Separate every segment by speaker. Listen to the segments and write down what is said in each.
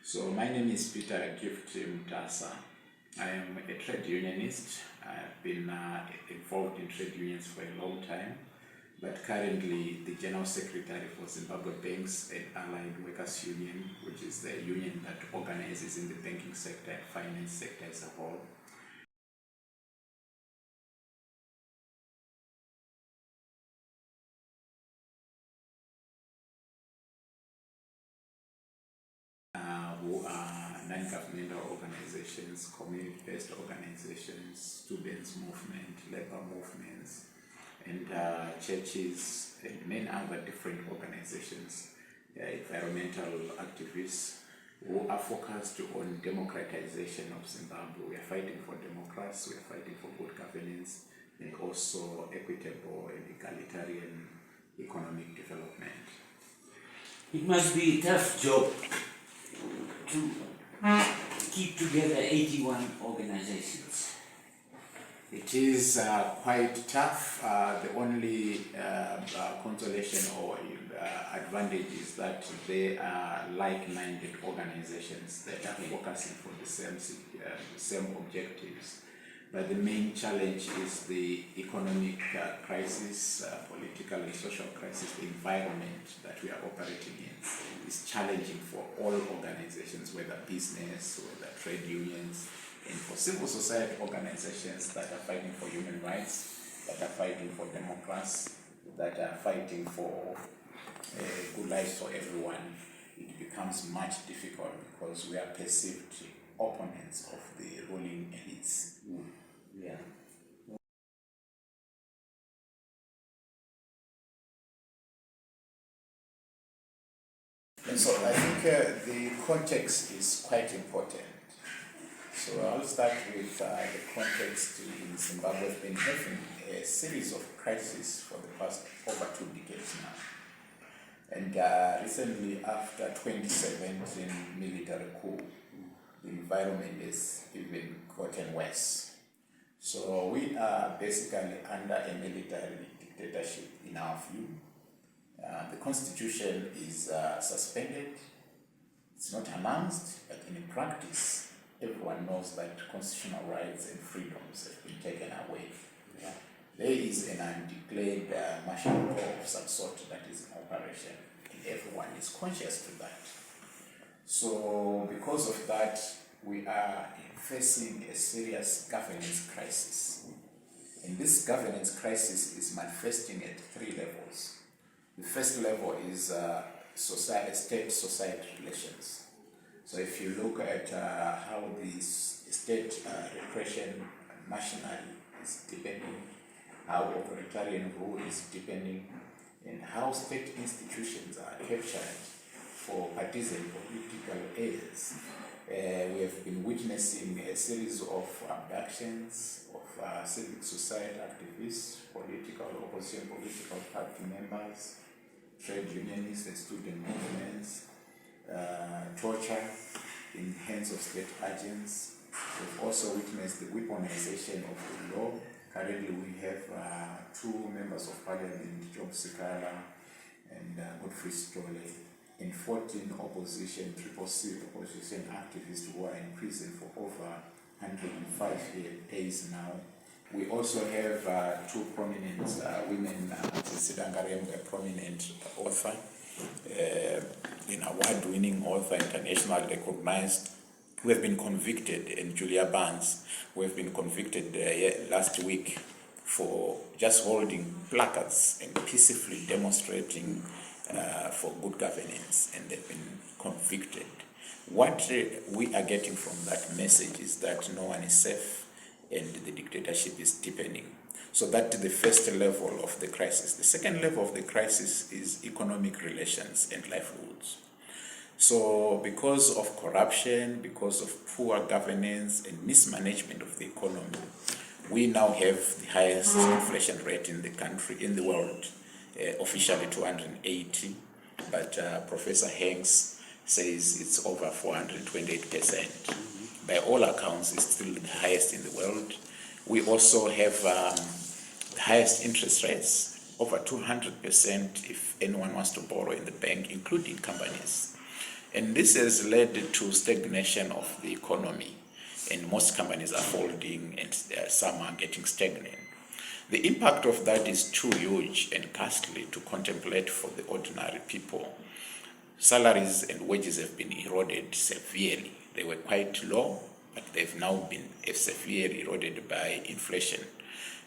Speaker 1: So my name is Peter Mutasa. I am a trade unionist. I've been involved in trade unions for a long time, but currently the General Secretary for Zimbabwe Banks and Allied Workers Union, which is the union that organizes in the banking sector and finance sector as a whole. Who are non-governmental organizations, community-based organizations, students' movement, labor movements, and churches, and many other different organizations, environmental activists who are focused on democratization of Zimbabwe. We are fighting for democracy, we are fighting for good governance, and also equitable and egalitarian economic development.
Speaker 2: It must be a tough job to keep together 81 organizations.
Speaker 1: It is quite tough. The only consolation or advantage is that they are like-minded organizations that are focusing for the same objectives. But the main challenge is the economic crisis, political and social crisis. The environment that we are operating in is challenging for all organizations, whether business, whether trade unions, and for civil society organizations that are fighting for human rights, that are fighting for democracy, that are fighting for good lives for everyone. It becomes much difficult because we are perceived opponents of the ruling elites.
Speaker 2: Yeah.
Speaker 1: And so I think the context is quite important. So I'll start with the context in Zimbabwe. We've been having a series of crises for the past over 2 decades now. And recently, after 2017 military coup, the environment has even gotten worse. So we are basically under a military dictatorship in our view. The constitution is suspended. It's not announced, but in practice, everyone knows that constitutional rights and freedoms have been taken away. Yeah. There is an undeclared martial law of some sort that is in operation, and everyone is conscious to that. So because of that, we are facing a serious governance crisis. And this governance crisis is manifesting at 3 levels. The first level is state-society relations. So if you look at how the state repression nationally is depending, how authoritarian rule is depending, and how state institutions are captured for partisan political aids. We have been witnessing a series of abductions of civic society activists, political opposition, political party members, trade unionists and student movements, torture in the hands of state agents. We've also witnessed the weaponization of the law. Currently we have 2 members of parliament, Job Sikala and Godfrey Stolle, and 14 opposition, opposition activists who are in prison for over 105 days now. We also have 2 prominent women, Sidangarem, a prominent author, an award-winning author, internationally recognized, who have been convicted, and Julia Barnes, who have been convicted last week for just holding placards and peacefully demonstrating for good governance, and they've been convicted. What we are getting from that message is that no one is safe and the dictatorship is deepening. So that's the first level of the crisis. The second level of the crisis is economic relations and livelihoods. So because of corruption, because of poor governance and mismanagement of the economy, we now have the highest inflation rate in the country, in the world, officially 280, but Professor Hanks says it's over 428%. By all accounts, it's still the highest in the world. We also have the highest interest rates, over 200% if anyone wants to borrow in the bank, including companies. And this has led to stagnation of the economy, and most companies are folding and some are getting stagnant. The impact of that is too huge and costly to contemplate for the ordinary people. Salaries and wages have been eroded severely. They were quite low, but they've now been severely eroded by inflation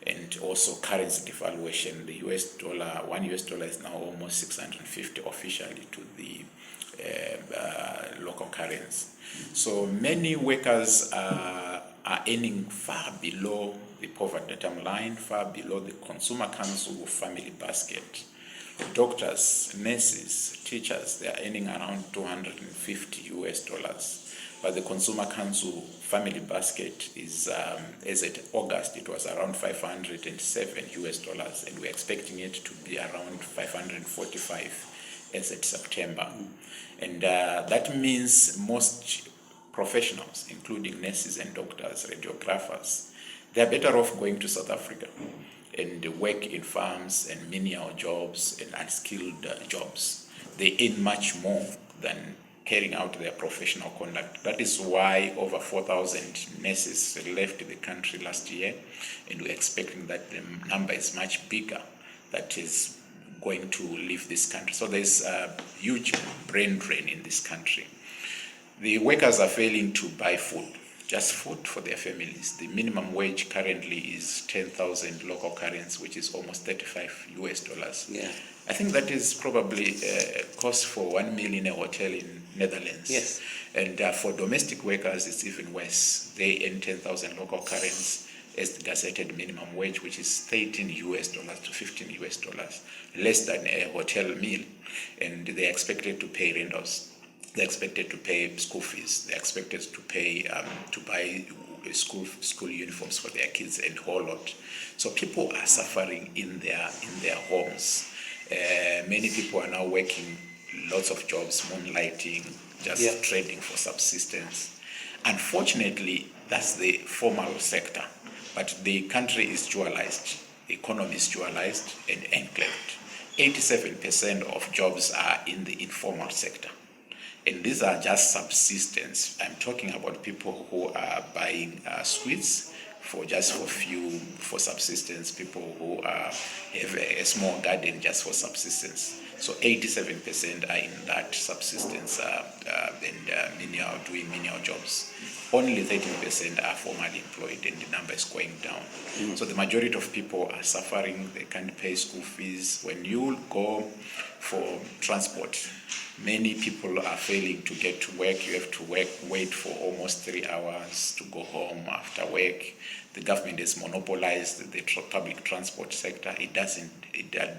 Speaker 1: and also currency devaluation. The US dollar, $1 is now almost 650 officially to the local currency. So many workers are earning far below the poverty line, far below the Consumer Council family basket. Doctors, nurses, teachers, they are earning around $250. But the Consumer Council family basket is, as at August, it was around $507, and we're expecting it to be around 545 as at September. And that means most professionals, including nurses and doctors, radiographers, they're better off going to South Africa and work in farms and menial jobs and unskilled jobs. They earn much more than carrying out their professional conduct. That is why over 4,000 nurses left the country last year, and we're expecting that the number is much bigger that is going to leave this country. So there's a huge brain drain in this country. The workers are failing to buy food, just food for their families. The minimum wage currently is 10,000 local currency, which is almost $35.
Speaker 2: Yeah.
Speaker 1: I think that is probably cost for 1 meal in a hotel in Netherlands.
Speaker 2: Yes.
Speaker 1: And for domestic workers, it's even worse. They earn 10,000 local currency as the gazetted minimum wage, which is $13 to $15, less than a hotel meal. And they're expected to pay rentals. They're expected to pay school fees. They're expected to pay to buy school uniforms for their kids and a whole lot. So people are suffering in their homes. Many people are now working lots of jobs, moonlighting, just trading for subsistence. Unfortunately, that's the formal sector, but the country is dualized, the economy is dualized and enclaved. 87% of jobs are in the informal sector. And these are just subsistence. I'm talking about people who are buying sweets for subsistence, people who have a small garden just for subsistence. So 87% are in that subsistence doing menial jobs. Only 13% are formally employed, and the number is going down. So the majority of people are suffering. They can't pay school fees. When you go for transport, many people are failing to get to work. You have to wait for almost 3 hours to go home after work. The government has monopolized the public transport sector. It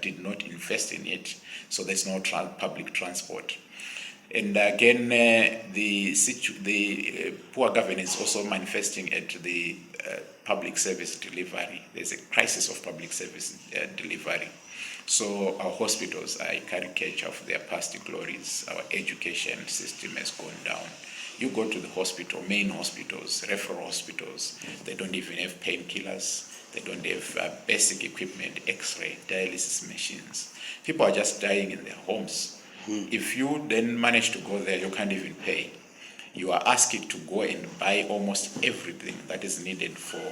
Speaker 1: did not invest in it, so there's no public transport. And again, the poor governance also manifesting at the public service delivery. There's a crisis of public service delivery. So our hospitals are a caricature of their past glories. Our education system has gone down. You go to the hospital, main hospitals, referral hospitals, they don't even have painkillers. They don't have basic equipment, X-ray, dialysis machines. People are just dying in their homes. If you then manage to go there, you can't even pay. You are asked to go and buy almost everything that is needed for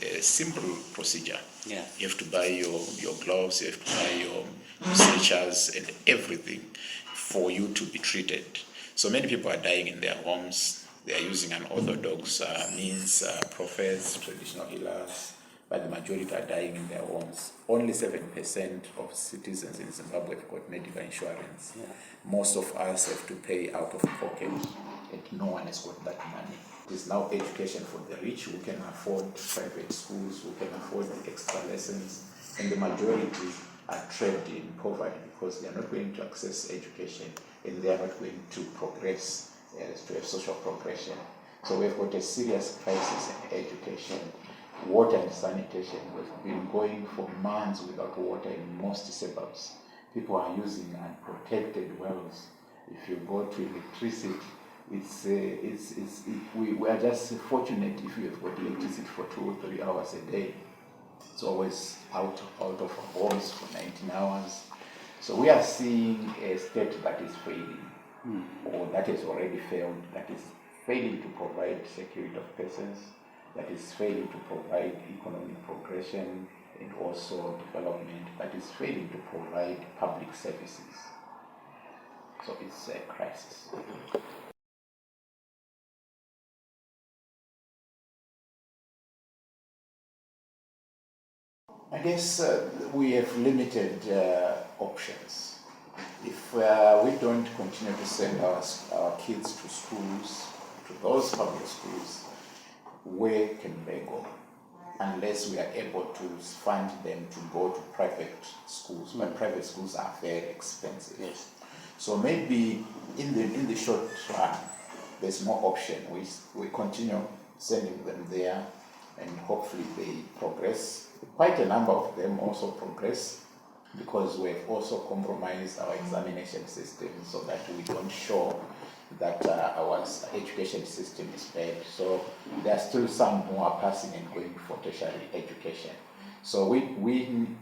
Speaker 1: a simple procedure.
Speaker 2: Yeah.
Speaker 1: You have to buy your gloves, you have to buy your stitches and everything for you to be treated. So many people are dying in their homes. They are using unorthodox means, prophets, traditional healers, but the majority are dying in their homes. Only 7% of citizens in Zimbabwe have got medical insurance.
Speaker 2: Yeah.
Speaker 1: Most of us have to pay out of pocket, and no one has got that money. It is now education for the rich who can afford private schools, who can afford extra lessons, and the majority are trapped in poverty because they are not going to access education and they are not going to progress, to have social progression. So we've got a serious crisis in education. Water and sanitation, we've been going for months without water in most suburbs. People are using unprotected wells. If you go to electricity, we are just fortunate if you have got electricity for 2 or 3 hours a day. It's always out of our homes for 19 hours. So we are seeing a state that is failing. or that has already failed, that is failing to provide security of persons, that is failing to provide economic progression and also development, that is failing to provide public services. So it's a crisis. I guess we have limited options. If we don't continue to send our kids to schools, to those public schools, where can they go? Unless we are able to fund them to go to private schools, but private schools are very expensive.
Speaker 2: Yes.
Speaker 1: So maybe in the short run, there's no option. We continue sending them there, and hopefully they progress. Quite a number of them also progress, because we've also compromised our examination system so that we don't show that our education system is bad. So there are still some who are passing and going for tertiary education. So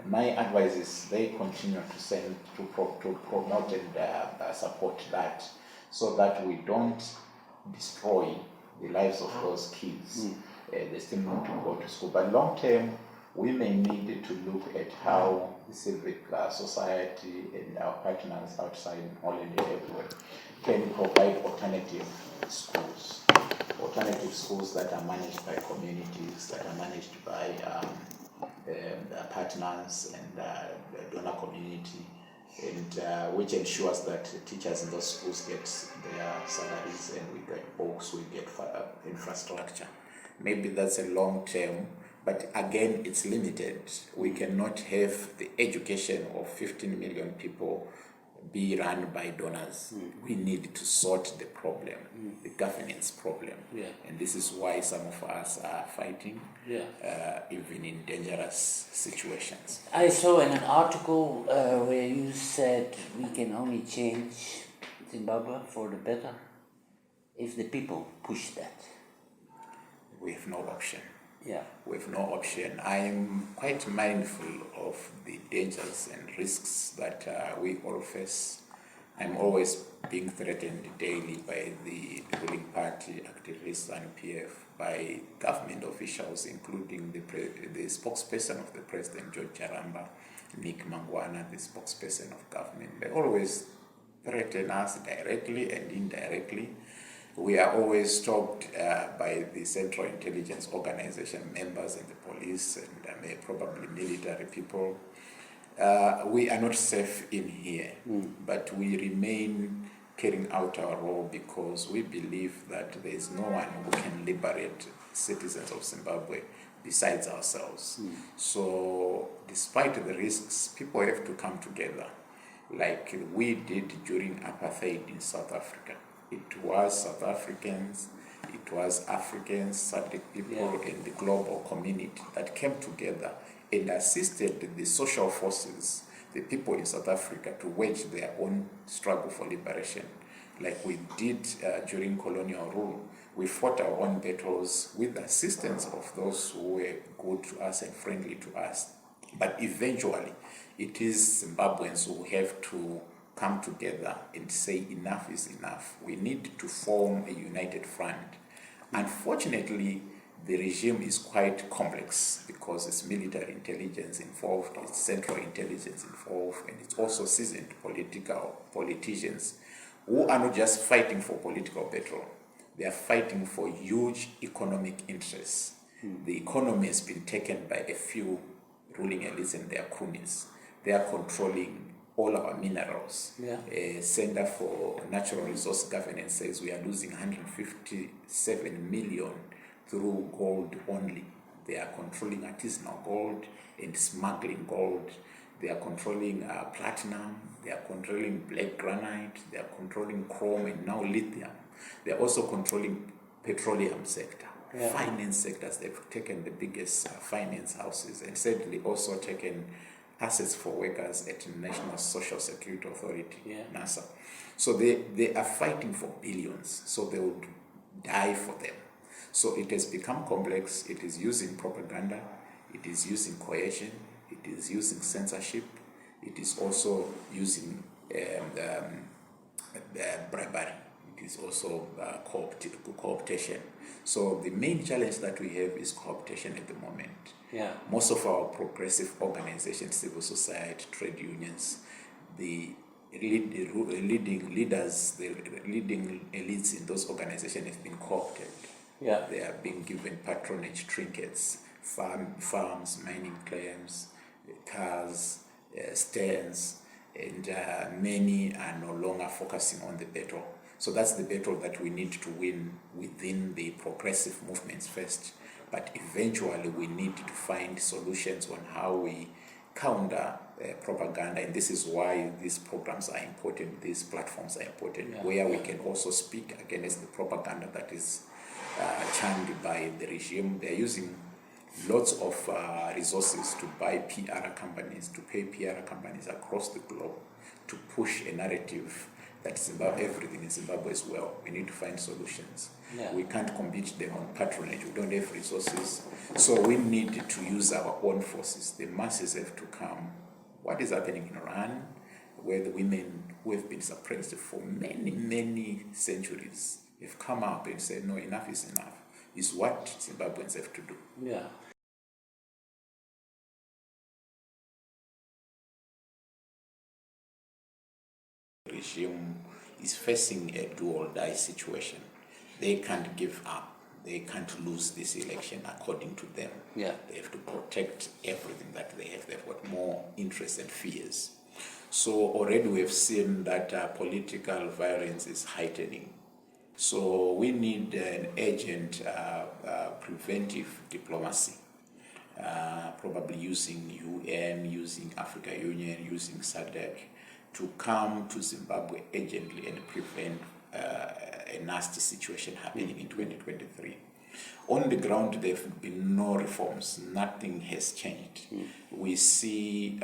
Speaker 1: my advice is they continue to send to promote and support that, so that we don't destroy the lives of those kids. They still need to go to school. But long term, we may need to look at how the civic society and our partners outside in Holland and everywhere can provide alternative schools that are managed by communities, that are managed by partners and the donor community, and which ensures that teachers in those schools get their salaries, and we get books, we get infrastructure. Maybe that's a long term, but again, it's limited. We cannot have the education of 15 million people be run by donors. We need to sort the problem, the governance problem.
Speaker 2: Yeah.
Speaker 1: And this is why some of us are fighting, even in dangerous situations.
Speaker 2: I saw in an article where you said we can only change Zimbabwe for the better if the people push that.
Speaker 1: We have no option.
Speaker 2: Yeah.
Speaker 1: We have no option. I am quite mindful of the dangers and risks that we all face. I'm always being threatened daily by the ruling party, activists, and PF, by government officials, including the spokesperson of the president, George Jaramba, Nick Mangwana, the spokesperson of government. They always threaten us directly and indirectly. We are always stalked by the Central Intelligence Organization members and the police and probably military people. We are not safe in here, but we remain carrying out our role because we believe that there is no one who can liberate citizens of Zimbabwe besides ourselves. So despite the risks, people have to come together like we did during apartheid in South Africa. It was South Africans, it was Africans, SADC people, and the global community that came together and assisted the social forces, the people in South Africa, to wage their own struggle for liberation, like we did during colonial rule. We fought our own battles with the assistance of those who were good to us and friendly to us. But eventually, it is Zimbabweans who have to come together and say enough is enough. We need to form a united front. Unfortunately, the regime is quite complex because it's military intelligence involved, it's central intelligence involved, and it's also seasoned politicians who are not just fighting for political battle, they are fighting for huge economic interests. The economy has been taken by a few ruling elites and their cronies. They are controlling all our minerals. Center for Natural Resource Governance says we are losing 157 million through gold only. They are controlling artisanal gold and smuggling gold. They are controlling platinum. They are controlling black granite. They are controlling chrome and now lithium. They are also controlling petroleum sector, finance sectors. They've taken the biggest finance houses, and sadly also taken assets for workers at the National Social Security Authority, NASA. So they are fighting for billions, so they would die for them. So it has become complex. It is using propaganda, it is using coercion, it is using censorship, it is also using bribery. It is also cooptation. So the main challenge that we have is cooptation at the moment.
Speaker 2: Yeah.
Speaker 1: Most of our progressive organizations, civil society, trade unions, the leading leaders, the leading elites in those organizations have been co-opted.
Speaker 2: Yeah.
Speaker 1: They are being given patronage trinkets, farms, mining claims, cars, stands, and many are no longer focusing on the battle. So that's the battle that we need to win within the progressive movements first. But eventually we need to find solutions on how we counter propaganda, and this is why these programs are important, these platforms are important, where we can also speak against the propaganda that is channeled by the regime. They're using lots of resources to buy PR companies, to pay PR companies across the globe to push a narrative that Zimbabwe, everything in Zimbabwe is well. We need to find solutions.
Speaker 2: Yeah.
Speaker 1: We can't compete them on patronage. We don't have resources. So we need to use our own forces. The masses have to come. What is happening in Iran, where the women who have been suppressed for many, many centuries have come up and said, no, enough is enough, is what Zimbabweans have to do.
Speaker 2: Yeah.
Speaker 1: The regime is facing a do-or-die situation. They can't give up. They can't lose this election according to them.
Speaker 2: Yeah.
Speaker 1: They have to protect everything that they have. They've got more interests and fears. So already we have seen that political violence is heightening. So we need an urgent preventive diplomacy, probably using UN, using African Union, using SADC, to come to Zimbabwe urgently and prevent a nasty situation happening in 2023. On the ground, there have been no reforms. Nothing has changed. We see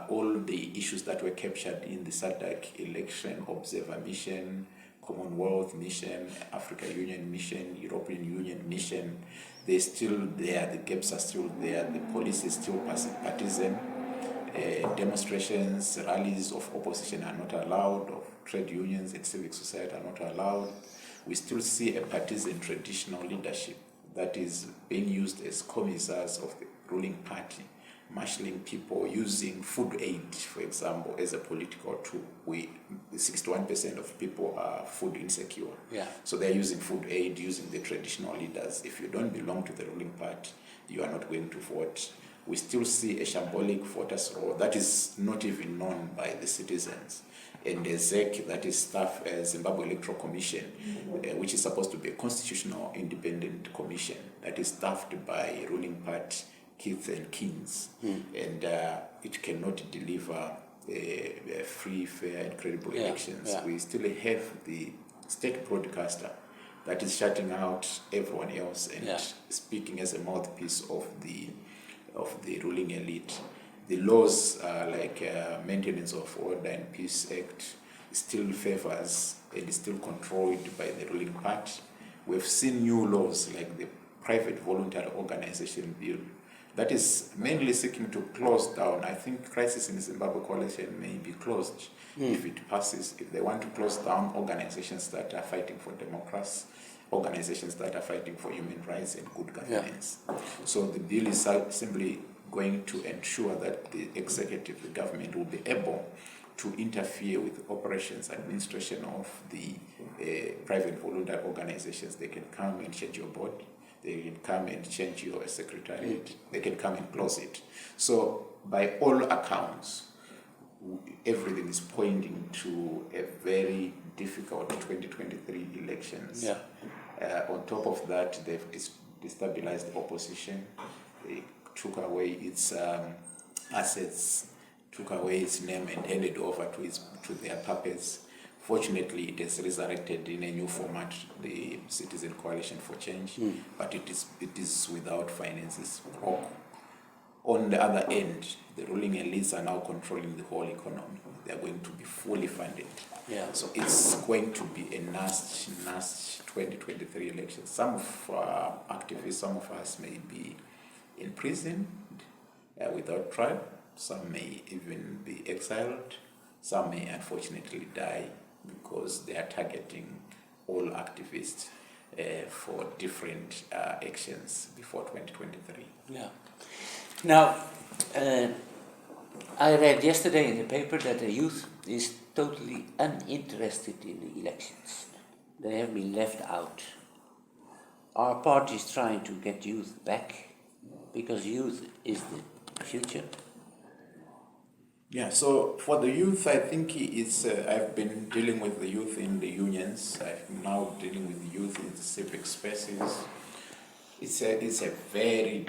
Speaker 1: all the issues that were captured in the SADC election observer mission, Commonwealth mission, African Union mission, European Union mission. They're still there. The gaps are still there. The police is still partisan. Demonstrations, rallies of opposition are not allowed, of trade unions and civic society are not allowed. We still see a partisan traditional leadership that is being used as commissars of the ruling party, marshalling people, using food aid, for example, as a political tool. 61% of people are food insecure.
Speaker 2: Yeah.
Speaker 1: So they're using food aid, using the traditional leaders. If you don't belong to the ruling party, you are not going to vote. We still see a shambolic voters roll that is not even known by the citizens. And the ZEC, that is staff Zimbabwe Electoral Commission, which is supposed to be a constitutional independent commission that is staffed by ruling party kith and kings, and it cannot deliver free, fair, and credible elections.
Speaker 2: Yeah.
Speaker 1: We still have the state broadcaster that is shutting out everyone else and speaking as a mouthpiece of the ruling elite. The laws like Maintenance of Order and Peace Act still favors and is still controlled by the ruling party. We've seen new laws like the Private Voluntary Organization Bill that is mainly seeking to close down. I think Crisis in Zimbabwe Coalition may be closed if it passes. If they want to close down organizations that are fighting for democracy, organizations that are fighting for human rights and good governance. So the bill is simply going to ensure that the executive, the government, will be able to interfere with the operations administration of the private voluntary organizations. They can come and change your board. They can come and change your secretariat. They can come and close it. So by all accounts, everything is pointing to a very difficult 2023 elections. On top of that, they've destabilized the opposition. They took away its assets, took away its name and handed over to their puppets. Fortunately, it has resurrected in a new format, the Citizen Coalition for Change, but it is without finances. On the other end, the ruling elites are now controlling the whole economy. They are going to be fully funded. So it's going to be a nasty 2023 election. Some of our activists, some of us may be in prison without trial. Some may even be exiled. Some may unfortunately die because they are targeting all activists for different actions before 2023.
Speaker 2: Yeah. Now, I read yesterday in the paper that the youth is totally uninterested in the elections. They have been left out. Our party is trying to get youth back because youth is the future.
Speaker 1: Yeah, so for the youth, I think it's, I've been dealing with the youth in the unions. I'm now dealing with the youth in the civic spaces. It's a very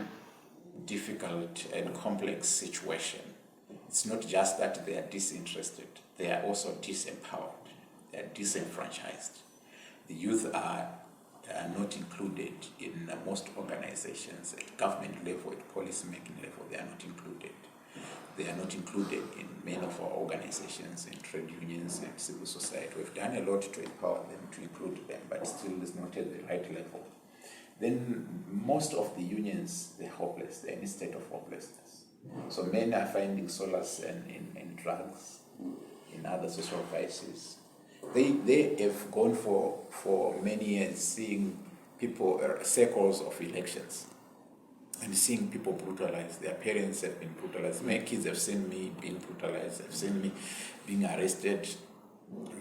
Speaker 1: difficult and complex situation. It's not just that they are disinterested, they are also disempowered, they are disenfranchised. The youth are not included in most organizations at government level, at policy making level, they are not included. They are not included in many of our organizations, in trade unions and civil society. We've done a lot to empower them, to include them, but still it's not at the right level. Then most of the unions, they're hopeless, they're in a state of hopelessness. So many are finding solace in drugs, in other social vices. They have gone for many years seeing people, circles of elections, and seeing people brutalized. Their parents have been brutalized. My kids have seen me being brutalized, have seen me being arrested.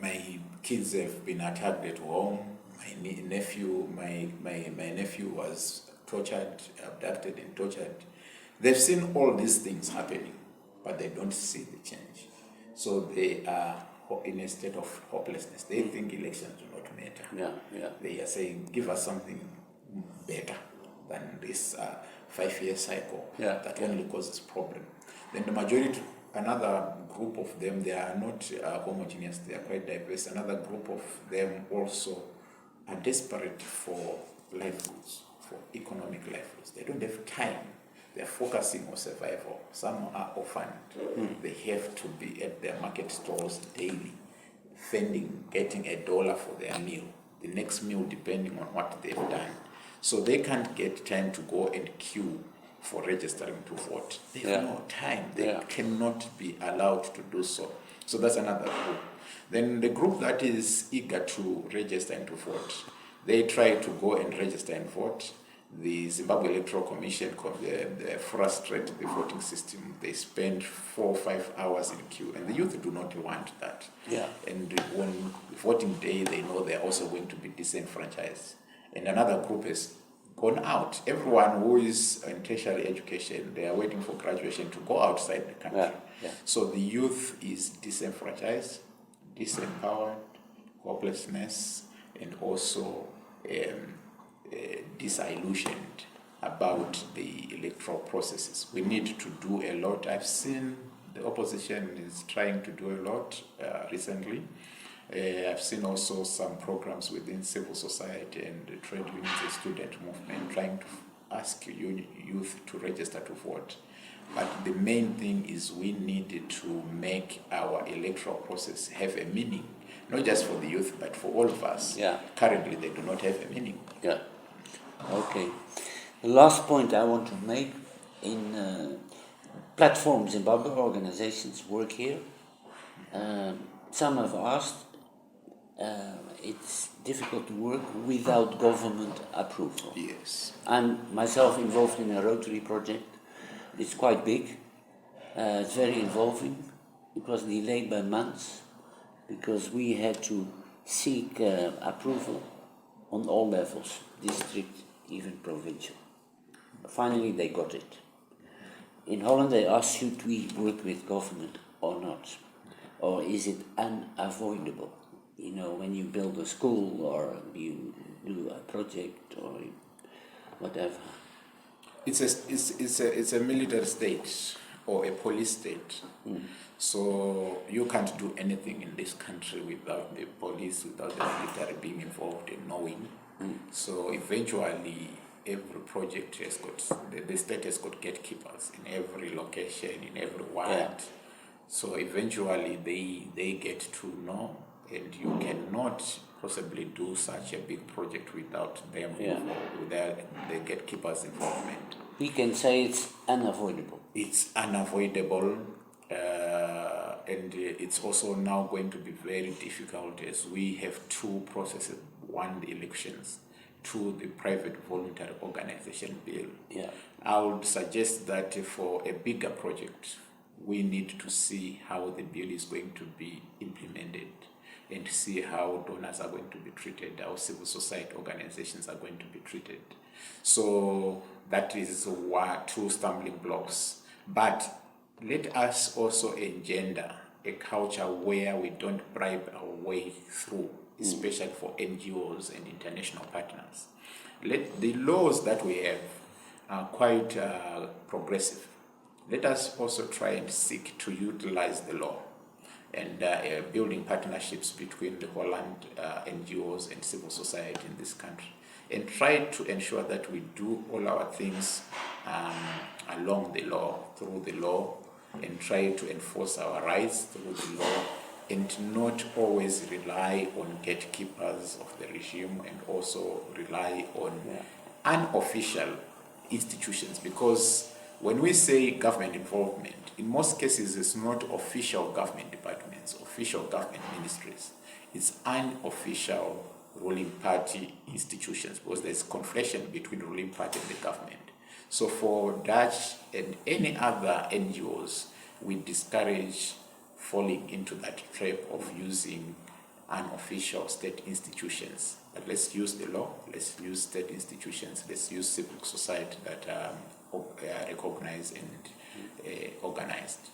Speaker 1: My kids have been attacked at home. My nephew was tortured, abducted and tortured. They've seen all these things happening, but they don't see the change. So they are in a state of hopelessness. They think elections do not matter. They are saying, give us something better than this 5-year cycle that only causes problem. Then the majority, another group of them, they are not homogeneous, they are quite diverse. Another group of them also are desperate for livelihoods, for economic livelihoods. They don't have time. They're focusing on survival. Some are orphaned. They have to be at their market stalls daily, fending, getting $1 for their meal. The next meal depending on what they've done. So they can't get time to go and queue for registering to vote. They have no time. They cannot be allowed to do so. So that's another group. Then the group that is eager to register and to vote, they try to go and register and vote. The Zimbabwe Electoral Commission they frustrate the voting system. They spend 4 or 5 hours in queue, and the youth do not want that. And on voting day, they know they're also going to be disenfranchised. And another group has gone out. Everyone who is in tertiary education, they are waiting for graduation to go outside the country. So the youth is disenfranchised, disempowered, hopelessness, and also disillusioned about the electoral processes. We need to do a lot. I've seen the opposition is trying to do a lot recently. I've seen also some programs within civil society and the trade unions and student movement trying to ask youth to register to vote. But the main thing is we need to make our electoral process have a meaning, not just for the youth, but for all of us. Currently, they do not have a meaning.
Speaker 2: Okay. The last point I want to make in platform Zimbabwe organizations work here. Some have asked, it's difficult to work without government approval.
Speaker 1: Yes.
Speaker 2: I'm myself involved in a Rotary project. It's quite big. It's very involving. It was delayed by months because we had to seek approval on all levels, district, even provincial. Finally, they got it. In Holland, they asked, should we work with government or not? Or is it unavoidable? You know, when you build a school or you do a project or whatever.
Speaker 1: It's a military state or a police state. So you can't do anything in this country without the police, without the military being involved and knowing. So eventually, every project has got, the state has got gatekeepers in every location, in every ward. So eventually they get to know, and you cannot possibly do such a big project without them, without the gatekeepers' involvement.
Speaker 2: We can say it's unavoidable.
Speaker 1: It's unavoidable, and it's also now going to be very difficult as we have two processes: one, the elections; two, the private voluntary organization bill.
Speaker 2: Yeah.
Speaker 1: I would suggest that for a bigger project, we need to see how the bill is going to be implemented and see how donors are going to be treated, how civil society organizations are going to be treated. So that is two stumbling blocks. But let us also engender a culture where we don't bribe our way through, especially for NGOs and international partners. The laws that we have are quite progressive. Let us also try and seek to utilize the law and building partnerships between the Holland NGOs and civil society in this country, and try to ensure that we do all our things along the law, through the law, and try to enforce our rights through the law, and not always rely on gatekeepers of the regime, and also rely on unofficial institutions. Because when we say government involvement, in most cases it's not official government departments, official government ministries. It's unofficial ruling party institutions, because there's conflation between ruling party and the government. So for Dutch and any other NGOs, we discourage falling into that trap of using unofficial state institutions. But let's use the law, let's use state institutions, let's use civil society that are recognized and organized.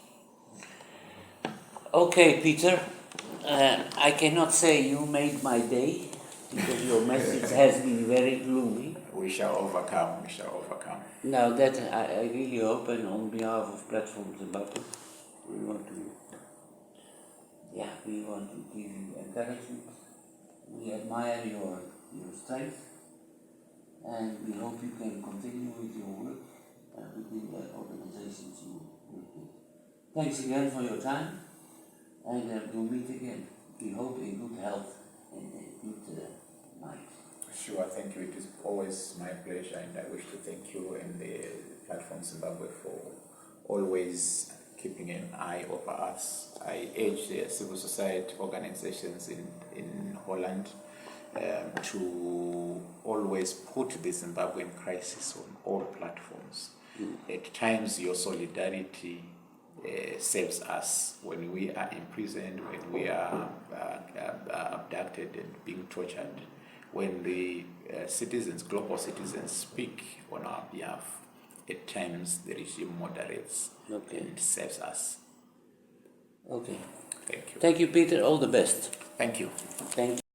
Speaker 2: Okay, Peter, I cannot say you made my day, because your message has been very gloomy.
Speaker 1: We shall overcome, we shall overcome.
Speaker 2: Now that I really hope, and on behalf of Platform Zimbabwe, we want to give you encouragement. We admire your strength, and we hope you can continue with your work within the organizations you work with. Thanks again for your time, and we'll meet again. We hope in good health and a good night.
Speaker 1: Sure, thank you. It is always my pleasure, and I wish to thank you and the Platform Zimbabwe for always keeping an eye over us. I urge the civil society organizations in Holland to always put the Zimbabwean crisis on all platforms. At times, your solidarity saves us when we are imprisoned, when we are abducted and being tortured. When the citizens, global citizens, speak on our behalf, at times the regime moderates and saves us.
Speaker 2: Okay.
Speaker 1: Thank you.
Speaker 2: Thank you, Peter. All the best.
Speaker 1: Thank you.
Speaker 2: Thank you.